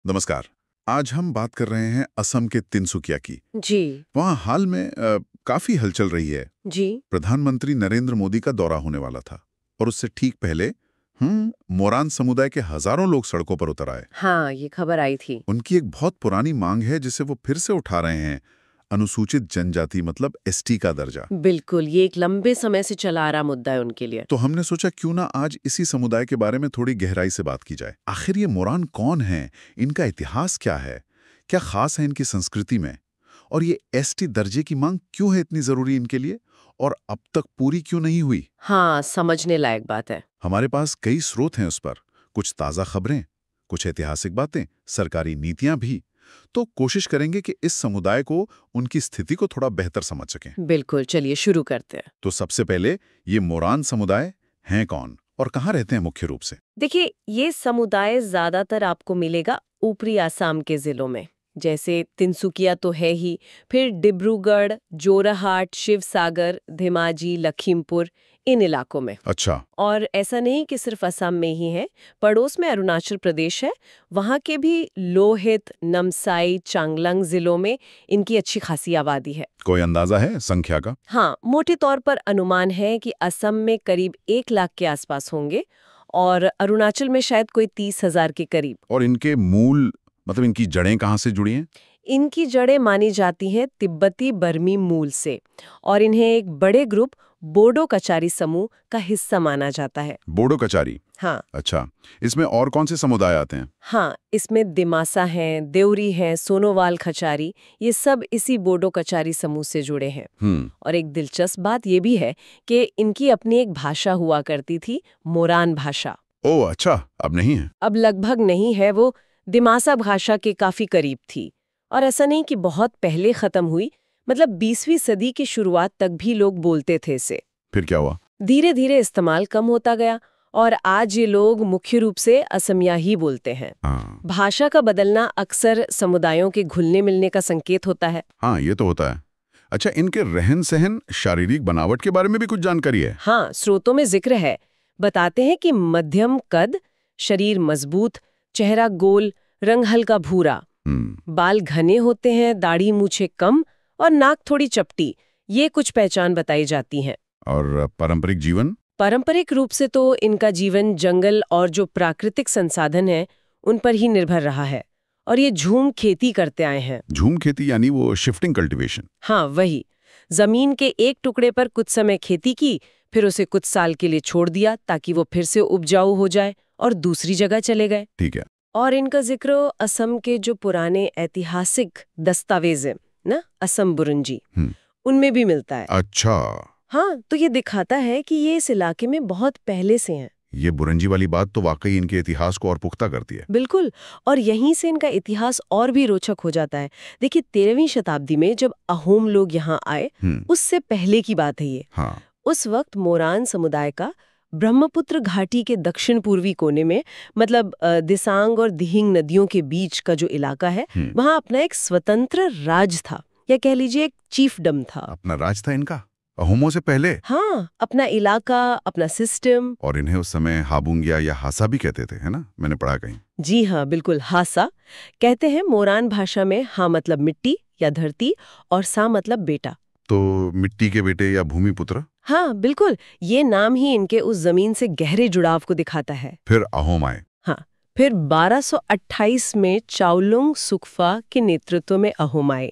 नमस्कार। आज हम बात कर रहे हैं असम के तिनसुकिया की। जी। वहाँ हाल में काफी हलचल रही है। जी। प्रधानमंत्री नरेंद्र मोदी का दौरा होने वाला था और उससे ठीक पहले मोरान समुदाय के हजारों लोग सड़कों पर उतर आए। हाँ, ये खबर आई थी। उनकी एक बहुत पुरानी मांग है जिसे वो फिर से उठा रहे हैं, अनुसूचित जनजाति मतलब एसटी का दर्जा। बिल्कुल, ये एक लंबे समय से चला आ रहा मुद्दा है उनके लिए। तो हमने सोचा क्यों ना आज इसी समुदाय के बारे में थोड़ी गहराई से बात की जाए। आखिर ये मोरान कौन है, इनका इतिहास क्या है, क्या खास है इनकी संस्कृति में, और ये एसटी दर्जे की मांग क्यों है इतनी जरूरी इनके लिए, और अब तक पूरी क्यों नहीं हुई। हाँ, समझने लायक बात है। हमारे पास कई स्रोत हैं उस पर, कुछ ताज़ा खबरें, कुछ ऐतिहासिक बातें, सरकारी नीतियां भी। तो कोशिश करेंगे कि इस समुदाय को, उनकी स्थिति को थोड़ा बेहतर समझ सकें। बिल्कुल, चलिए शुरू करते हैं। तो सबसे पहले ये मोरान समुदाय हैं कौन और कहाँ रहते हैं मुख्य रूप से। देखिए, ये समुदाय ज्यादातर आपको मिलेगा ऊपरी आसाम के जिलों में, जैसे तिनसुकिया तो है ही, फिर डिब्रूगढ़, जोरहाट, शिवसागर, धेमाजी, लखीमपुर, इन इलाकों में। अच्छा। और ऐसा नहीं कि सिर्फ असम में ही है, पड़ोस में अरुणाचल प्रदेश है, वहाँ के भी लोहित, नमसाई, चांगलांग जिलों में इनकी अच्छी खासी आबादी है। कोई अंदाजा है संख्या का। हाँ, मोटे तौर पर अनुमान है कि असम में करीब 1 लाख के आसपास होंगे और अरुणाचल में शायद कोई 30,000 के करीब। और इनके मूल मतलब इनकी जड़ें कहाँ से जुड़ी हैं। इनकी जड़ें मानी जाती हैं तिब्बती बर्मी मूल से, और इन्हें एक बड़े ग्रुप बोडो कचारी समूह का हिस्सा माना जाता है। बोडो कचारी। हाँ। अच्छा, इसमें और कौन से समुदाय आते हैं। हाँ, इसमें दिमासा हैं, देवरी हैं, सोनोवाल खचारी, ये सब इसी बोडो कचारी समूह से जुड़े हैं। और एक दिलचस्प बात ये भी है कि इनकी अपनी एक भाषा हुआ करती थी, मोरान भाषा। ओह अच्छा, अब नहीं है। अब लगभग नहीं है, वो दिमासा भाषा के काफी करीब थी। और ऐसा नहीं कि बहुत पहले खत्म हुई, मतलब 20वीं सदी की शुरुआत तक भी लोग बोलते थे इसे। फिर क्या हुआ। धीरे धीरे इस्तेमाल कम होता गया और आज ये लोग मुख्य रूप से असमिया ही बोलते हैं। भाषा का बदलना अक्सर समुदायों के घुलने मिलने का संकेत होता है। हाँ, ये तो होता है। अच्छा, इनके रहन सहन, शारीरिक बनावट के बारे में भी कुछ जानकारी है। हाँ, स्रोतों में जिक्र है। बताते हैं कि मध्यम कद, शरीर मजबूत, चेहरा गोल, रंग हल्का भूरा, बाल घने होते हैं, दाढ़ी मूछें कम और नाक थोड़ी चपटी, ये कुछ पहचान बताई जाती हैं। और पारंपरिक जीवन। पारंपरिक रूप से तो इनका जीवन जंगल और जो प्राकृतिक संसाधन है उन पर ही निर्भर रहा है, और ये झूम खेती करते आए हैं। झूम खेती यानी वो शिफ्टिंग कल्टीवेशन। हाँ, वही। जमीन के एक टुकड़े पर कुछ समय खेती की, फिर उसे कुछ साल के लिए छोड़ दिया ताकि वो फिर से उपजाऊ हो जाए, और दूसरी जगह चले गए। ठीक है। और इनका जिक्र असम के जो पुराने ऐतिहासिक दस्तावेज हैं ना, असम बुरंजी, उनमें भी मिलता है। अच्छा। हाँ, तो ये दिखाता है कि ये इस इलाके में बहुत पहले से हैं। ये बुरंजी वाली बात तो वाकई इनके इतिहास को और पुख्ता करती है। बिल्कुल, और यहीं से इनका इतिहास और भी रोचक हो जाता है। देखिए, 13वीं शताब्दी में जब अहोम लोग यहाँ आए, उससे पहले की बात है ये। हाँ। उस वक्त मोरान समुदाय का ब्रह्मपुत्र घाटी के दक्षिण पूर्वी कोने में, मतलब दिसांग और दिहिंग नदियों के बीच का जो इलाका है, वहाँ अपना एक स्वतंत्र राज था, या कह लीजिए एक चीफडम था। अपना राज था इनका अहोमों से पहले। हाँ, अपना इलाका, अपना सिस्टम। और इन्हें उस समय हाबुंगिया या हासा भी कहते थे, है ना, मैंने पढ़ा कहीं। जी हाँ, बिल्कुल, हासा कहते हैं। मोरान भाषा में हा मतलब मिट्टी या धरती, और सा मतलब बेटा। तो मिट्टी के बेटे या भूमिपुत्र। हाँ, बिल्कुल, ये नाम ही इनके उस जमीन से गहरे जुड़ाव को दिखाता है। फिर अहोम आए। हाँ, फिर 1228 में चाउलुंग सुक्फा के नेतृत्व में अहोम आए,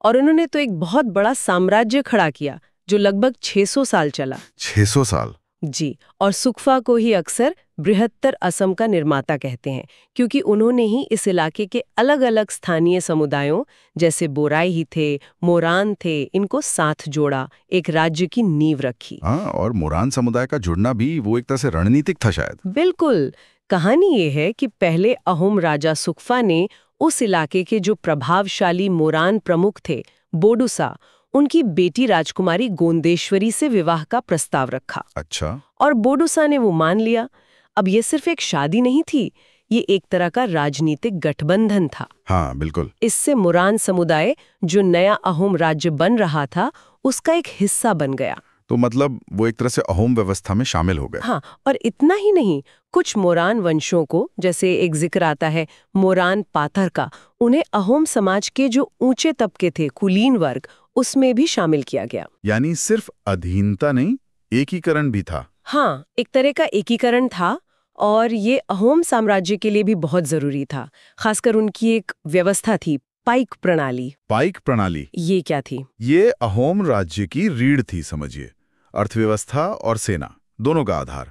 और उन्होंने तो एक बहुत बड़ा साम्राज्य खड़ा किया जो लगभग 600 साल चला। 600 साल। जी, और सुक्फा को ही अक्सर बृहत्तर असम का निर्माता कहते हैं, क्योंकि उन्होंने ही इस इलाके के अलग-अलग स्थानीय समुदायों, जैसे बोराई ही थे, मोरान थे, इनको साथ जोड़ा, एक राज्य की नींव रखी। हाँ, और मोरान समुदाय का जुड़ना भी वो एक तरह से रणनीतिक था शायद। बिल्कुल। कहानी ये है कि पहले अहोम राजा सुक्फा ने उस इलाके के जो प्रभावशाली मोरान प्रमुख थे, बोडुसा, उनकी बेटी राजकुमारी गोंदेश्वरी से विवाह का प्रस्ताव रखा। अच्छा। और बोडुसा ने वो मान लिया। अब ये सिर्फ एक शादी नहीं थी, ये एक तरह का राजनीतिक गठबंधन था। हाँ, बिल्कुल। इससे मोरान समुदाय, जो नया अहोम राज्य बन रहा था, उसका एक हिस्सा बन गया। तो मतलब वो एक तरह से अहोम व्यवस्था में शामिल हो गए। हाँ, और इतना ही नहीं, कुछ मोरान वंशों को, जैसे एक जिक्र आता है मोरान पाथर का, उन्हें अहोम समाज के जो ऊंचे तबके थे, कुलीन वर्ग, उसमें भी शामिल किया गया। यानी सिर्फ अधीनता नहीं, एकीकरण भी था। हाँ, एक तरह का एकीकरण था, और ये अहोम साम्राज्य के लिए भी बहुत जरूरी था। खासकर उनकी एक व्यवस्था थी, पाइक प्रणाली। पाइक प्रणाली, ये क्या थी? ये अहोम राज्य की रीढ़ थी, समझिए। अर्थव्यवस्था और सेना दोनों का आधार।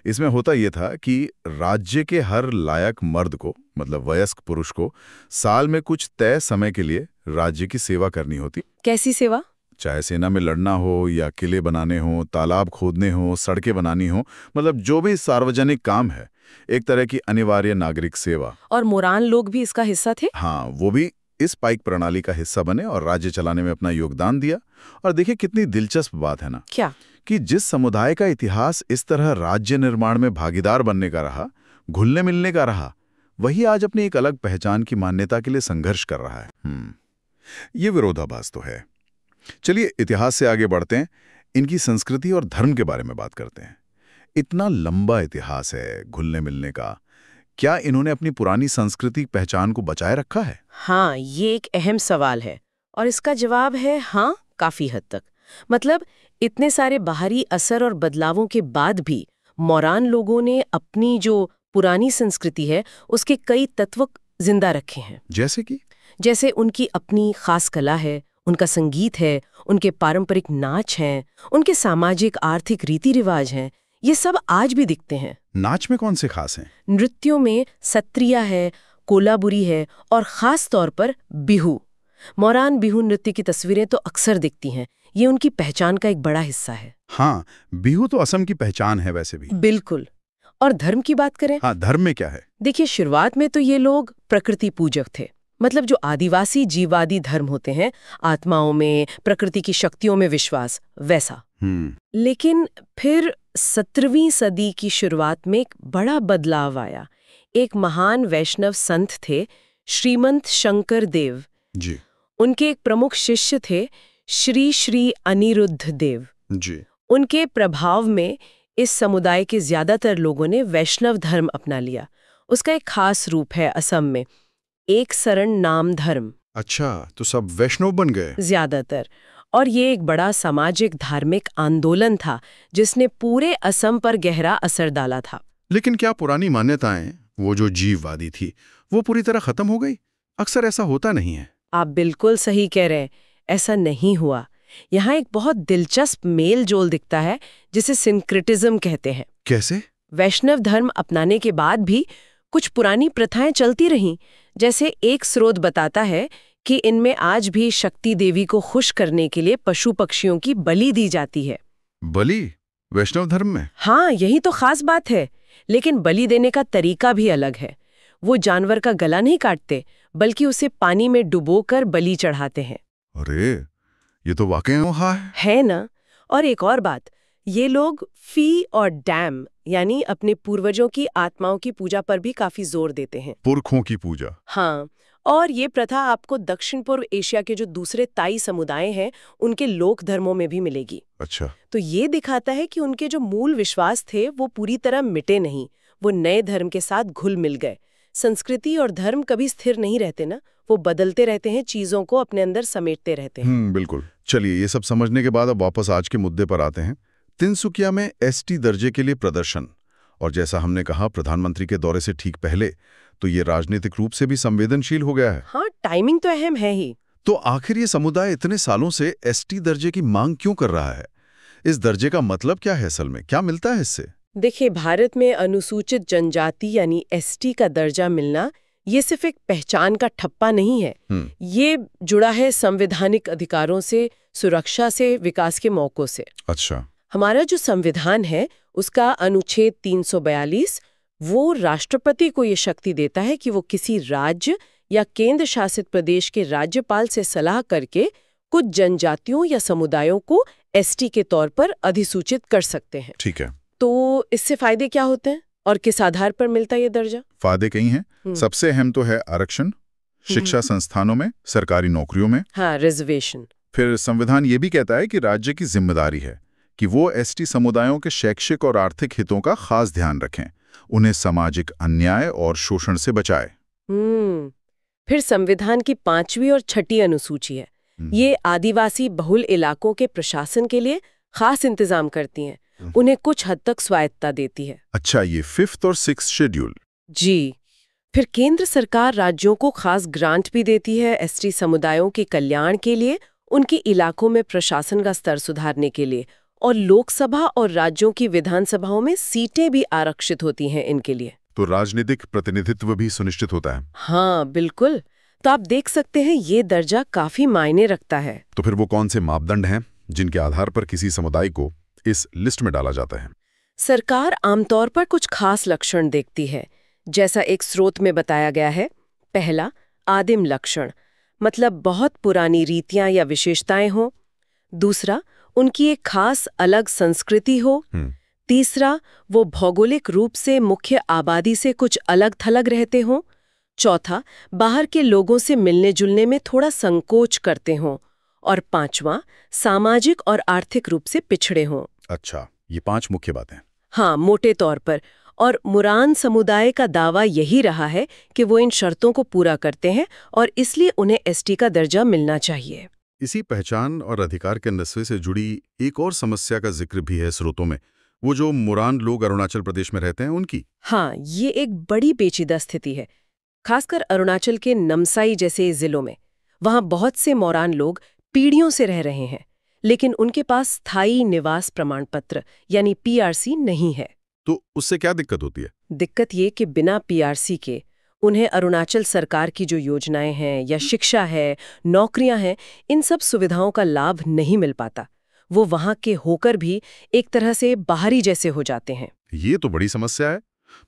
इसमें होता यह था कि राज्य के हर लायक मर्द को, मतलब वयस्क पुरुष को, साल में कुछ तय समय के लिए राज्य की सेवा करनी होती। कैसी सेवा? चाहे सेना में लड़ना हो या किले बनाने हो, तालाब खोदने हो, सड़कें बनानी हो, मतलब जो भी सार्वजनिक काम है, एक तरह की अनिवार्य नागरिक सेवा। और मोरान लोग भी इसका हिस्सा थे? हाँ, वो भी इस पाइक प्रणाली का हिस्सा बने और राज्य चलाने में अपना योगदान दिया। और देखिए कितनी दिलचस्प बात है ना, क्या कि जिस समुदाय का इतिहास इस तरह राज्य निर्माण में भागीदार बनने का रहा, घुलने मिलने का रहा, वही आज अपनी एक अलग पहचान की मान्यता के लिए संघर्ष कर रहा है। ये विरोधाभास तो है। चलिए इतिहास से आगे बढ़ते हैं, इनकी संस्कृति और धर्म के बारे में बात करते हैं। इतना लंबा इतिहास है घुलने मिलने का, क्या इन्होंने अपनी पुरानी सांस्कृतिक पहचान को बचाए रखा है? हाँ, ये एक अहम सवाल है, और इसका जवाब है हाँ, काफी हद तक। मतलब इतने सारे बाहरी असर और बदलावों के बाद भी मोरान लोगों ने अपनी जो पुरानी संस्कृति है उसके कई तत्व जिंदा रखे हैं। जैसे उनकी अपनी खास कला है, उनका संगीत है, उनके पारंपरिक नाच हैं, उनके सामाजिक आर्थिक रीति रिवाज हैं, ये सब आज भी दिखते हैं। नाच में कौन से खास हैं? नृत्यों में सत्रिया है, कोलाबुरी है, और खास तौर पर बिहू। मोरान बिहू नृत्य की तस्वीरें तो अक्सर दिखती हैं। ये उनकी पहचान का एक बड़ा हिस्सा है। हाँ, बिहू तो असम की पहचान है वैसे भी। बिल्कुल। और धर्म की बात करें? हाँ, धर्म में क्या है? देखिए, शुरुआत में तो ये लोग प्रकृति पूजक थे, मतलब जो आदिवासी जीववादी धर्म होते हैं, आत्माओं में, प्रकृति की शक्तियों में विश्वास, वैसा। लेकिन फिर 17वीं सदी की शुरुआत में एक बड़ा बदलाव आया। एक महान वैष्णव संत थे, श्रीमंत शंकर देव जी। उनके एक प्रमुख शिष्य थे, श्री श्री अनिरुद्ध देव जी। उनके प्रभाव में इस समुदाय के ज्यादातर लोगों ने वैष्णव धर्म अपना लिया। उसका एक खास रूप है असम में, एक शरण नाम धर्म। अच्छा, तो सब वैष्णव बन गए? ज्यादातर। और ये एक बड़ा सामाजिक धार्मिक आंदोलन था जिसने पूरे असम पर गहरा असर डाला था। लेकिन क्या पुरानी मान्यताएं, वो जो जीववादी थी, वो पूरी तरह खत्म हो गई? अक्सर ऐसा होता नहीं है। आप बिल्कुल सही कह रहे हैं, ऐसा नहीं हुआ। यहाँ एक बहुत दिलचस्प मेल जोल दिखता है जिसे सिंक्रेटिज्म कहते हैं। कैसे? वैष्णव धर्म अपनाने के बाद भी कुछ पुरानी प्रथाएं चलती रहीं। जैसे एक स्रोत बताता है कि इनमें आज भी शक्ति देवी को खुश करने के लिए पशु पक्षियों की बलि दी जाती है। बलि वैष्णव धर्म में? हाँ, यही तो खास बात है। लेकिन बलि देने का तरीका भी अलग है। वो जानवर का गला नहीं काटते, बल्कि उसे पानी में डुबोकर बलि चढ़ाते हैं। अरे, ये तो वाकई अनोखा है ना? और एक और बात, ये लोग फी और डैम यानी अपने पूर्वजों की आत्माओं की पूजा पर भी काफी जोर देते हैं। पुरखों की पूजा? हाँ, और ये प्रथा आपको दक्षिण पूर्व एशिया के जो दूसरे ताई समुदाय हैं उनके लोक धर्मों में भी मिलेगी। अच्छा। तो ये दिखाता है कि उनके जो मूल विश्वास थे वो पूरी तरह मिटे नहीं, वो नए धर्म के साथ घुल मिल गए। संस्कृति और धर्म कभी स्थिर नहीं रहते ना, वो बदलते रहते हैं, चीजों को अपने अंदर समेटते रहते हैं। बिल्कुल। चलिए, ये सब समझने के बाद अब वापस आज के मुद्दे पर आते हैं। तिनसुकिया में एसटी दर्जे के लिए प्रदर्शन, और जैसा हमने कहा प्रधानमंत्री के दौरे से ठीक पहले, तो ये राजनीतिक रूप से भी संवेदनशील हो गया है। हाँ, टाइमिंग तो अहम है ही। तो आखिर ये समुदाय इतने सालों से एसटी दर्जे की मांग क्यों कर रहा है? इस दर्जे का मतलब क्या है असल में? क्या मिलता है इससे? देखिए, भारत में अनुसूचित जनजाति यानी एसटी का दर्जा मिलना ये सिर्फ एक पहचान का ठप्पा नहीं है। ये जुड़ा है संवैधानिक अधिकारों से, सुरक्षा से, विकास के मौकों से। अच्छा। हमारा जो संविधान है उसका अनुच्छेद 342 वो राष्ट्रपति को ये शक्ति देता है कि वो किसी राज्य या केंद्र शासित प्रदेश के राज्यपाल से सलाह करके कुछ जनजातियों या समुदायों को एसटी के तौर पर अधिसूचित कर सकते हैं। ठीक है। तो इससे फायदे क्या होते हैं और किस आधार पर मिलता है ये दर्जा? फायदे कई हैं। सबसे अहम तो है आरक्षण, शिक्षा संस्थानों में, सरकारी नौकरियों में। हाँ, रिजर्वेशन। फिर संविधान ये भी कहता है कि राज्य की जिम्मेदारी है कि वो एसटी समुदायों के शैक्षिक और आर्थिक हितों का खास ध्यान रखें, उन्हें सामाजिक अन्याय और शोषण से बचाए। फिर संविधान की 5वीं और 6ठी अनुसूची है। ये आदिवासी बहुल इलाकों के प्रशासन के लिए खास इंतजाम करती हैं, उन्हें कुछ हद तक स्वायत्तता देती है। अच्छा, ये 5th और 6th शेड्यूल। जी। फिर केंद्र सरकार राज्यों को खास ग्रांट भी देती है एसटी समुदायों के कल्याण के लिए, उनके इलाकों में प्रशासन का स्तर सुधारने के लिए, और लोकसभा और राज्यों की विधानसभाओं में सीटें भी आरक्षित होती हैं इनके लिए। तो राजनीतिक प्रतिनिधित्व भी सुनिश्चित होता है। हाँ बिल्कुल। तो आप देख सकते हैं ये दर्जा काफी मायने रखता है। तो फिर वो कौन से मापदंड हैं जिनके आधार पर किसी समुदाय को इस लिस्ट में डाला जाता है? सरकार आमतौर पर कुछ खास लक्षण देखती है, जैसा एक स्रोत में बताया गया है। पहला, आदिम लक्षण, मतलब बहुत पुरानी रीतियां या विशेषताएं हो। दूसरा, उनकी एक खास अलग संस्कृति हो। तीसरा, वो भौगोलिक रूप से मुख्य आबादी से कुछ अलग थलग रहते हों। चौथा, बाहर के लोगों से मिलने जुलने में थोड़ा संकोच करते हों। और पांचवा, सामाजिक और आर्थिक रूप से पिछड़े हों। अच्छा, ये 5 मुख्य बातें। हाँ, मोटे तौर पर। और मुरान समुदाय का दावा यही रहा है कि वो इन शर्तों को पूरा करते हैं और इसलिए उन्हें एसटी का दर्जा मिलना चाहिए। इसी पहचान और अधिकार के नस्वे से जुड़ी एक और समस्या का जिक्र भी है स्रोतों में, वो जो मुरान लोग अरुणाचल प्रदेश में रहते हैं उनकी। हाँ, ये एक बड़ी पेचीदा स्थिति है, खासकर अरुणाचल के नमसाई जैसे जिलों में। वहाँ बहुत से मोरान लोग पीढ़ियों से रह रहे हैं, लेकिन उनके पास स्थायी निवास प्रमाण पत्र यानी पीआरसी नहीं है। तो उससे क्या दिक्कत होती है? दिक्कत ये कि बिना पीआरसी के उन्हें अरुणाचल सरकार की जो योजनाएं हैं या शिक्षा है, नौकरियां हैं, इन सब सुविधाओं का लाभ नहीं मिल पाता। वो वहां के होकर भी एक तरह से बाहरी जैसे हो जाते हैं। ये तो बड़ी समस्या है।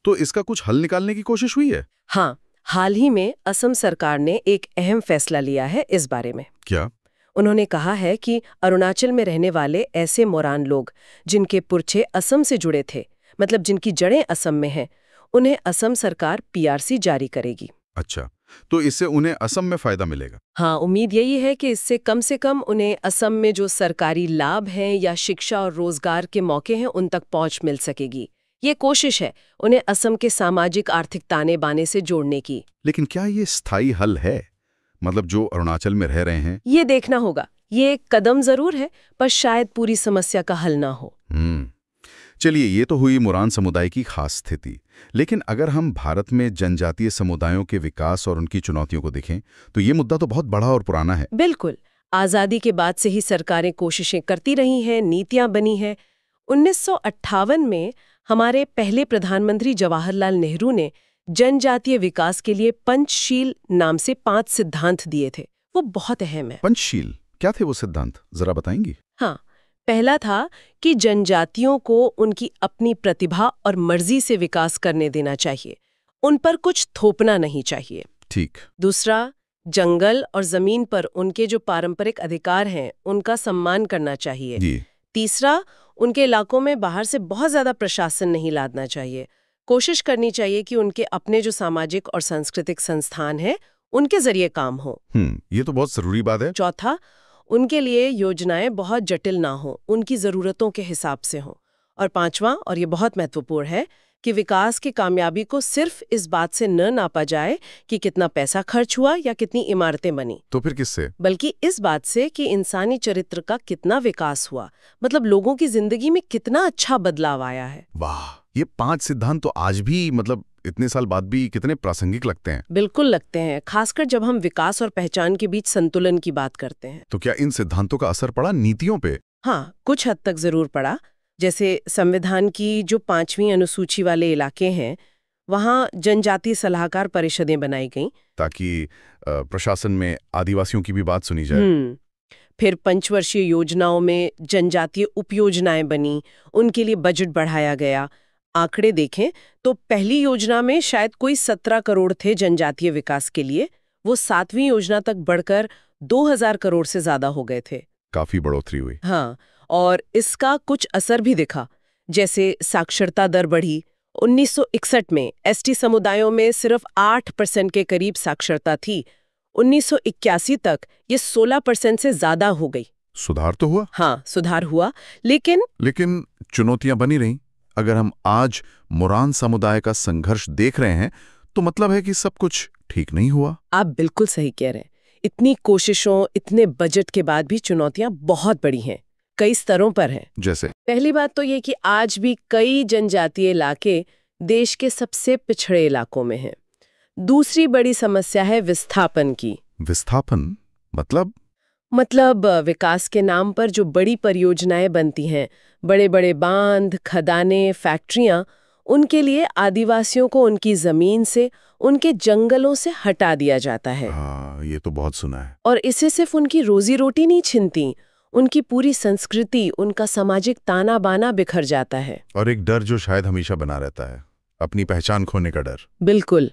तो इसका कुछ हल निकालने की कोशिश हुई है? हाँ, हाल ही में असम सरकार ने एक अहम फैसला लिया है इस बारे में। क्या? उन्होंने कहा है कि अरुणाचल में रहने वाले ऐसे मोरान लोग जिनके पुरखे असम से जुड़े थे, मतलब जिनकी जड़ें असम में हैं, उन्हें असम सरकार पीआरसी जारी करेगी। अच्छा, तो इससे उन्हें असम में फायदा मिलेगा? हाँ, उम्मीद यही है कि इससे कम से कम उन्हें असम में जो सरकारी लाभ हैं या शिक्षा और रोजगार के मौके हैं उन तक पहुंच मिल सकेगी। ये कोशिश है उन्हें असम के सामाजिक आर्थिक ताने बाने से जोड़ने की। लेकिन क्या ये स्थायी हल है? मतलब जो अरुणाचल में रह रहे हैं? ये देखना होगा। ये एक कदम जरूर है, पर शायद पूरी समस्या का हल ना हो। चलिए, ये तो हुई मुरान समुदाय की खास स्थिति। लेकिन अगर हम भारत में जनजातीय समुदायों के विकास और उनकी चुनौतियों को देखें तो ये मुद्दा तो बहुत बड़ा और पुराना है। बिल्कुल। आज़ादी के बाद से ही सरकारें कोशिशें करती रही हैं, नीतियां बनी हैं। 1958 में हमारे पहले प्रधानमंत्री जवाहरलाल नेहरू ने जनजातीय विकास के लिए पंचशील नाम से 5 सिद्धांत दिए थे। वो बहुत अहम है। पंचशील क्या थे वो सिद्धांत, जरा बताएंगी? हाँ, पहला था कि जनजातियों को उनकी अपनी प्रतिभा और मर्जी से विकास करने देना चाहिए, उन पर कुछ थोपना नहीं चाहिए। ठीक। दूसरा, जंगल और जमीन पर उनके जो पारंपरिक अधिकार हैं उनका सम्मान करना चाहिए। जी। तीसरा, उनके इलाकों में बाहर से बहुत ज्यादा प्रशासन नहीं लादना चाहिए। कोशिश करनी चाहिए कि उनके अपने जो सामाजिक और सांस्कृतिक संस्थान हैं उनके जरिए काम हो। ये तो बहुत जरूरी बात है। चौथा, उनके लिए योजनाएं बहुत जटिल ना हो, उनकी जरूरतों के हिसाब से हो। और पांचवा, और ये बहुत महत्वपूर्ण है, कि विकास की कामयाबी को सिर्फ इस बात से न नापा जाए कि कितना पैसा खर्च हुआ या कितनी इमारतें बनी। तो फिर किससे? बल्कि इस बात से कि इंसानी चरित्र का कितना विकास हुआ, मतलब लोगों की जिंदगी में कितना अच्छा बदलाव आया है। वाह, ये 5 सिद्धांत तो आज भी, मतलब इतने साल बाद भी कितने प्रासंगिक लगते हैं। बिल्कुल लगते हैं, खासकर जब हम विकास और पहचान के बीच संतुलन की बात करते हैं। तो क्या इन सिद्धांतों का असर पड़ा नीतियों पे? हाँ, कुछ हद तक जरूर पड़ा। जैसे संविधान की जो 5वीं अनुसूची वाले इलाके हैं, वहाँ जनजातीय सलाहकार परिषदें बनाई गईं ताकि प्रशासन में आदिवासियों की भी बात सुनी जाए। फिर पंचवर्षीय योजनाओं में जनजातीय उपयोजनाएं बनी, उनके लिए बजट बढ़ाया गया। आंकड़े देखें तो पहली योजना में शायद कोई 17 करोड़ थे जनजातीय विकास के लिए, वो 7वीं योजना तक बढ़कर 2000 करोड़ से ज्यादा हो गए थे। काफी बढ़ोतरी हुई। हाँ, और इसका कुछ असर भी दिखा। जैसे साक्षरता दर बढ़ी। 1961 में एसटी समुदायों में सिर्फ 8% के करीब साक्षरता थी। 1981 तक ये 16% से ज्यादा हो गई। सुधार तो हुआ। हाँ, सुधार हुआ, लेकिन चुनौतियां बनी रहीं। अगर हम आज मोरान समुदाय का संघर्ष देख रहे हैं तो मतलब है कि सब कुछ ठीक नहीं हुआ। आप बिल्कुल सही कह रहे हैं। इतनी कोशिशों, इतने बजट के बाद भी चुनौतियां बहुत बड़ी हैं, कई स्तरों पर हैं। जैसे पहली बात तो ये कि आज भी कई जनजातीय इलाके देश के सबसे पिछड़े इलाकों में हैं। दूसरी बड़ी समस्या है विस्थापन की। विस्थापन मतलब विकास के नाम पर जो बड़ी परियोजनाएं बनती हैं, बड़े बड़े बांध, खदानें, फैक्ट्रियां, उनके लिए आदिवासियों को उनकी जमीन से, उनके जंगलों से हटा दिया जाता है। हाँ, ये तो बहुत सुना है। और इससे सिर्फ उनकी रोजी रोटी नहीं छिनती, उनकी पूरी संस्कृति, उनका सामाजिक ताना बाना बिखर जाता है। और एक डर जो शायद हमेशा बना रहता है, अपनी पहचान खोने का डर। बिल्कुल,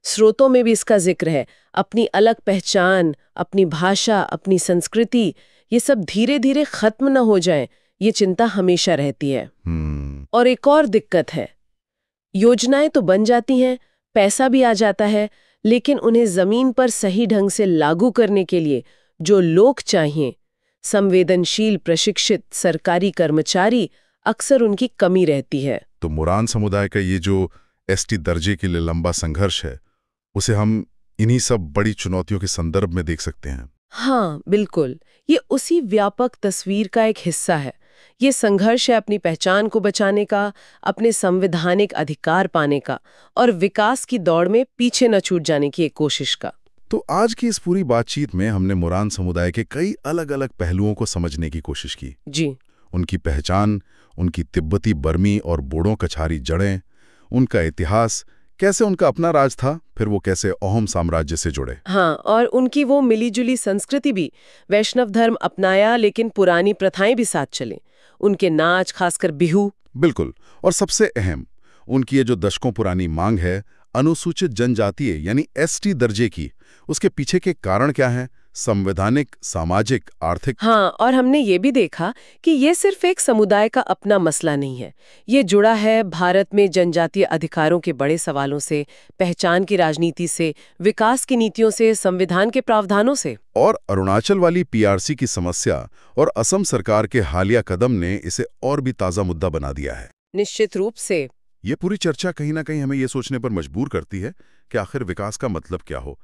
स्रोतों में भी इसका जिक्र है। अपनी अलग पहचान, अपनी भाषा, अपनी संस्कृति, ये सब धीरे धीरे खत्म न हो जाए, ये चिंता हमेशा रहती है। और एक और दिक्कत है, योजनाएं तो बन जाती हैं, पैसा भी आ जाता है, लेकिन उन्हें जमीन पर सही ढंग से लागू करने के लिए जो लोग चाहिए, संवेदनशील प्रशिक्षित सरकारी कर्मचारी, अक्सर उनकी कमी रहती है। तो मोरान समुदाय का ये जो एसटी दर्जे के लिए लंबा संघर्ष है, उसे हम इन्हीं सब बड़ी चुनौतियों के संदर्भ में देख सकते हैं। हाँ, बिल्कुल, ये उसी व्यापक तस्वीर का एक हिस्सा है। ये संघर्ष है अपनी पहचान को बचाने का, अपने संवैधानिक अधिकार पाने का, और विकास की दौड़ में पीछे न छूट जाने की एक कोशिश का। तो आज की इस पूरी बातचीत में हमने मोरान समुदाय के कई अलग अलग पहलुओं को समझने की कोशिश की। जी, उनकी पहचान, उनकी तिब्बती, बर्मी और बोडो कछारी जड़ें, उनका इतिहास, कैसे उनका अपना राज था, फिर वो कैसे अहोम साम्राज्य से जुड़े। हाँ, और उनकी वो मिलीजुली संस्कृति भी, वैष्णव धर्म अपनाया लेकिन पुरानी प्रथाएं भी साथ चले, उनके नाच, खासकर बिहू। बिल्कुल, और सबसे अहम, उनकी ये जो दशकों पुरानी मांग है अनुसूचित जनजातीय यानी एसटी दर्जे की, उसके पीछे के कारण क्या हैं, संवैधानिक, सामाजिक, आर्थिक। हाँ, और हमने ये भी देखा कि ये सिर्फ एक समुदाय का अपना मसला नहीं है, ये जुड़ा है भारत में जनजातीय अधिकारों के बड़े सवालों से, पहचान की राजनीति से, विकास की नीतियों से, संविधान के प्रावधानों से। और अरुणाचल वाली पीआरसी की समस्या और असम सरकार के हालिया कदम ने इसे और भी ताज़ा मुद्दा बना दिया है। निश्चित रूप से। ये पूरी चर्चा कहीं ना कहीं हमें ये सोचने पर मजबूर करती है कि आखिर विकास का मतलब क्या हो,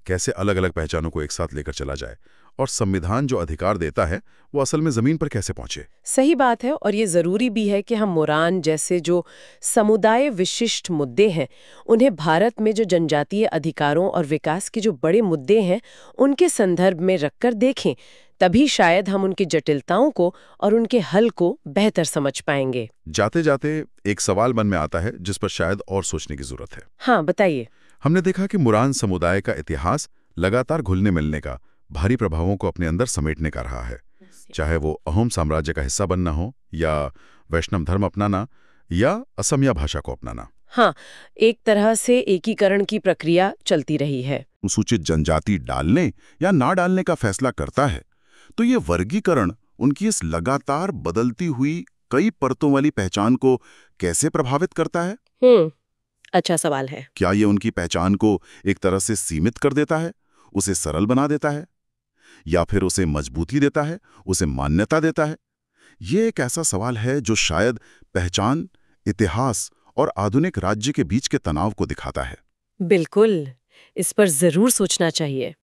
कैसे अलग अलग पहचानों को एक साथ लेकर चला जाए, और संविधान जो अधिकार देता है वो असल में जमीन पर कैसे पहुंचे। सही बात है, और ये जरूरी भी है कि हम मोरान जैसे जो समुदाय विशिष्ट मुद्दे हैं, उन्हें भारत में जो जनजातीय अधिकारों और विकास के जो बड़े मुद्दे हैं, उनके संदर्भ में रखकर देखें। तभी शायद हम उनकी जटिलताओं को और उनके हल को बेहतर समझ पाएंगे। जाते जाते एक सवाल मन में आता है जिस पर शायद और सोचने की जरूरत है। हाँ, बताइए। हमने देखा कि मोरान समुदाय का इतिहास लगातार घुलने मिलने का, भारी प्रभावों को अपने अंदर समेटने का रहा है, चाहे वो अहोम साम्राज्य का हिस्सा बनना हो, या वैष्णव धर्म अपनाना, या असमिया भाषा को अपनाना। हाँ, एक तरह से एकीकरण की प्रक्रिया चलती रही है। अनुसूचित जनजाति डालने या ना डालने का फैसला करता है, तो ये वर्गीकरण उनकी इस लगातार बदलती हुई कई परतों वाली पहचान को कैसे प्रभावित करता है? अच्छा सवाल है। क्या ये उनकी पहचान को एक तरह से सीमित कर देता है, उसे सरल बना देता है, या फिर उसे मजबूती देता है, उसे मान्यता देता है? ये एक ऐसा सवाल है जो शायद पहचान, इतिहास और आधुनिक राज्य के बीच के तनाव को दिखाता है। बिल्कुल, इस पर जरूर सोचना चाहिए।